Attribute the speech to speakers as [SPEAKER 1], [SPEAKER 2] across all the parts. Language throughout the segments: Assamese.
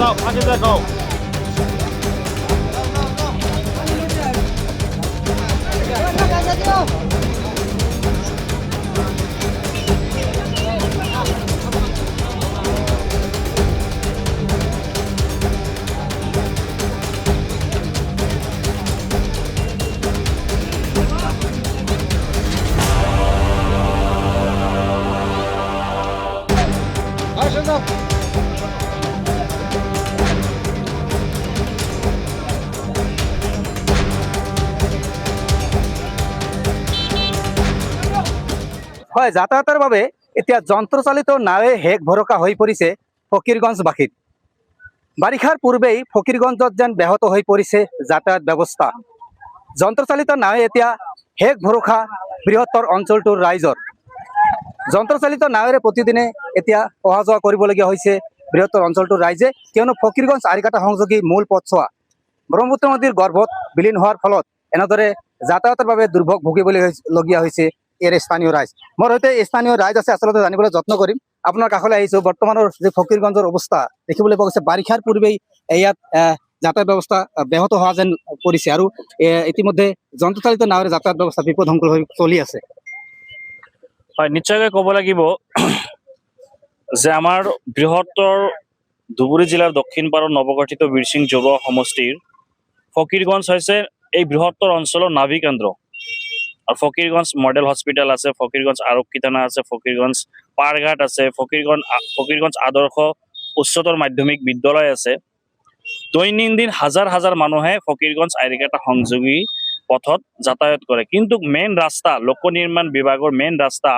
[SPEAKER 1] যাও, আগে দেখাও।
[SPEAKER 2] হয়, যাতায়াতৰ বাবে এতিয়া যন্ত্ৰচালিত নাৱে হেক ভৰসা হৈ পৰিছে ফকীৰগঞ্জবাসীৰ। বাৰিষাৰ পূৰ্বেই ফকীৰগঞ্জত যেন ব্যাহত হৈ পৰিছে যাতায়াত ব্যৱস্থা। যন্ত্ৰচালিত নাৱে এতিয়া হেক ভৰসা বৃহত্তৰ অঞ্চলটোৰ ৰাইজৰ। যন্ত্ৰচালিত নাৱেৰে প্ৰতিদিনে এতিয়া অহা যোৱা কৰিবলগীয়া হৈছে বৃহত্তৰ অঞ্চলটোৰ ৰাইজে, কিয়নো ফকীৰগঞ্জ আৰিকাটা সংযোগী মূল পথছোৱা ব্ৰহ্মপুত্ৰ নদীৰ গৰ্ভত বিলীন হোৱাৰ ফলত এনেদৰে যাতায়াতৰ বাবে দুৰ্ভোগ ভুগিবলগীয়া হৈছে ইয়াৰ স্থানীয় ৰাইজ। মোৰ সৈতে স্থানীয় ৰাইজ আছে, আচলতে জানিবলৈ যত্ন কৰিম। আপোনাৰ কাষলৈ আহিছোঁ। বৰ্তমানৰ যি ফকীৰগঞ্জৰ অৱস্থা দেখিবলৈ পোৱা গৈছে, বাৰিষাৰ পূৰ্বেই ইয়াত যাতায়াত ব্যৱস্থা ব্যাহত হোৱা যেন পৰিছে আৰু ইতিমধ্যে যন্ত্ৰচালিত নাৱেৰে যাতায়াত ব্যৱস্থা বিপদসংকুল হৈ চলি আছে।
[SPEAKER 1] হয়, নিশ্চয়কৈ ক'ব লাগিব যে আমাৰ বৃহত্তৰ ধুবুৰী জিলাৰ দক্ষিণ পাৰৰ নৱগঠিত বীৰসিং যুৱ সমষ্টিৰ ফকীৰগঞ্জ হৈছে এই বৃহত্তৰ অঞ্চলৰ নাভি কেন্দ্ৰ। আৰু ফকীৰগঞ্জ মডেল হস্পিটেল আছে, ফকীৰগঞ্জ আৰক্ষী থানা আছে, ফকীৰগঞ্জ পাৰঘাট আছে, ফকীৰগঞ্জ আদৰ্শ উচ্চতৰ মাধ্যমিক বিদ্যালয় আছে। দৈনন্দিন হাজাৰ হাজাৰ মানুহে ফকীৰগঞ্জ আৰিকাটা সংযোগী পথত যাতায়াত কৰে, কিন্তু মেইন ৰাস্তা, লোক নিৰ্মাণ বিভাগৰ মেইন ৰাস্তা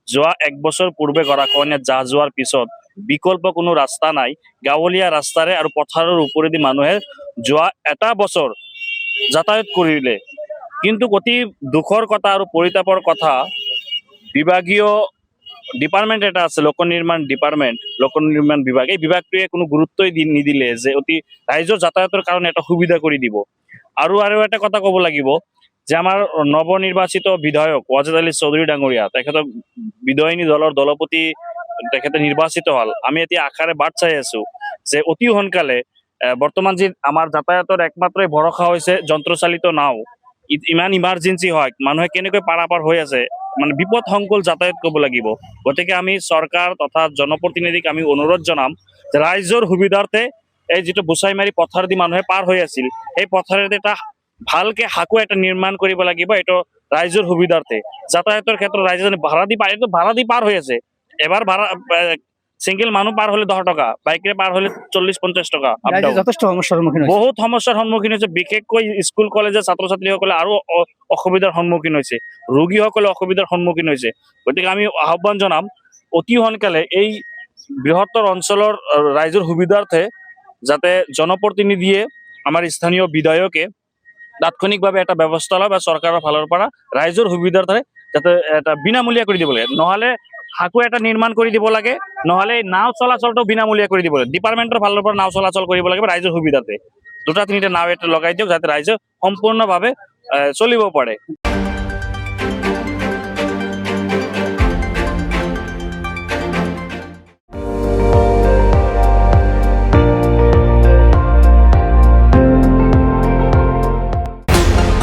[SPEAKER 1] যোৱা 1 বছৰ পূৰ্বে গৰাখহনীয়াত যাহ যোৱাৰ পিছত বিকল্প কোনো ৰাস্তা নাই। গাঁৱলীয়া ৰাস্তাৰে আৰু পথাৰৰ ওপৰেদি মানুহে যোৱা 1 বছৰ যাতায়াত কৰিলে। কিন্তু অতি দুখৰ কথা আৰু পৰিতাপৰ কথা, বিভাগীয় ডিপাৰ্টমেণ্ট এটা আছে, লোক নিৰ্মাণ ডিপাৰ্টমেণ্ট, লোক নিৰ্মাণ বিভাগ, এই বিভাগটোৱে কোনো গুৰুত্বই নিদিলে যে অতি ৰাইজৰ যাতায়াতৰ কাৰণে এটা সুবিধা কৰি দিব। আৰু এটা কথা ক'ব লাগিব যে আমাৰ নৱনিৰ্বাচিত বিধায়ক ৱাজেদ আলী চৌধুৰী ডাঙৰীয়া, তেখেতক বিধায়িনী দলৰ দলপতি তেখেতে নিৰ্বাচিত হ'ল। আমি এতিয়া আশাৰে বাট চাই আছো যে অতি সোনকালে বৰ্তমান যি আমাৰ যাতায়াতৰ একমাত্ৰ ভৰসা হৈছে যন্ত্ৰচালিত নাও। ইমান ইমাৰ্জেঞ্চি হয়, মানুহে কেনেকৈ পাৰাপাৰ হৈ আছে, মানে বিপদ সংকুল যাতায়াত কৰিব লাগিব। গতিকে আমি চৰকাৰ তথা জনপ্ৰতিনিধিক আমি অনুৰোধ জনাম যে ৰাইজৰ সুবিধাৰ্থে এই যিটো বুচাইমাৰী পথাৰ দি মানুহে পাৰ হৈ আছিল, সেই পথাৰেদি এটা ভালকে সাঁকো এটা নিৰ্মাণ কৰিব লাগিব। এইটো ৰাইজৰ সুবিধাৰ্থে যাতায়াতৰ ক্ষেত্ৰত ৰাইজে ভাড়া দি পাৰ হৈ আছে। এবাৰ ভাড়া সিংগল মানুহ পাৰ হলে 10 টকা, বাইকেৰে পাৰ হলে 40-50 টকা।
[SPEAKER 2] যথেষ্ট সমস্যাৰ সন্মুখীন হৈছে,
[SPEAKER 1] বহুত সমস্যাৰ সন্মুখীন হৈছে। বিশেষকৈ স্কুল কলেজৰ ছাত্ৰ ছাত্ৰীসকলে আৰু অসুবিধাৰ সন্মুখীন হৈছে, ৰোগীসকলে অসুবিধাৰ সন্মুখীন হৈছে। গতিকে আমি আহ্বান জনাম অতি সোনকালে এই বৃহত্তৰ অঞ্চলৰ ৰাইজৰ সুবিধাৰ্থে যাতে জনপ্ৰতিনিধিয়ে, আমাৰ স্থানীয় বিধায়কে তাৎক্ষণিকভাৱে এটা ব্যৱস্থা লয় বা চৰকাৰৰ ফালৰ পৰা ৰাইজৰ সুবিধাৰ্থে যাতে এটা বিনামূলীয়া কৰি দিব লাগে। নহ'লে সাঁকো এটা নিৰ্মাণ কৰি দিব লাগে, নহ'লে নাও চলাচলটো বিনামূলীয়া কৰি দিব লাগে। ডিপাৰ্টমেণ্টৰ ফালৰ পৰা নাও চলাচল কৰিব লাগে ৰাইজৰ সুবিধাতে। 2-3টা নাও এটা লগাই দিয়ক যাতে ৰাইজে সম্পূৰ্ণভাৱে চলিব পাৰে।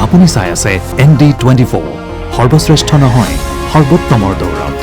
[SPEAKER 3] আপুনি চাই আছে ND24, সৰ্বশ্ৰেষ্ঠ নহয় সৰ্বোত্তমৰ দৌৰ।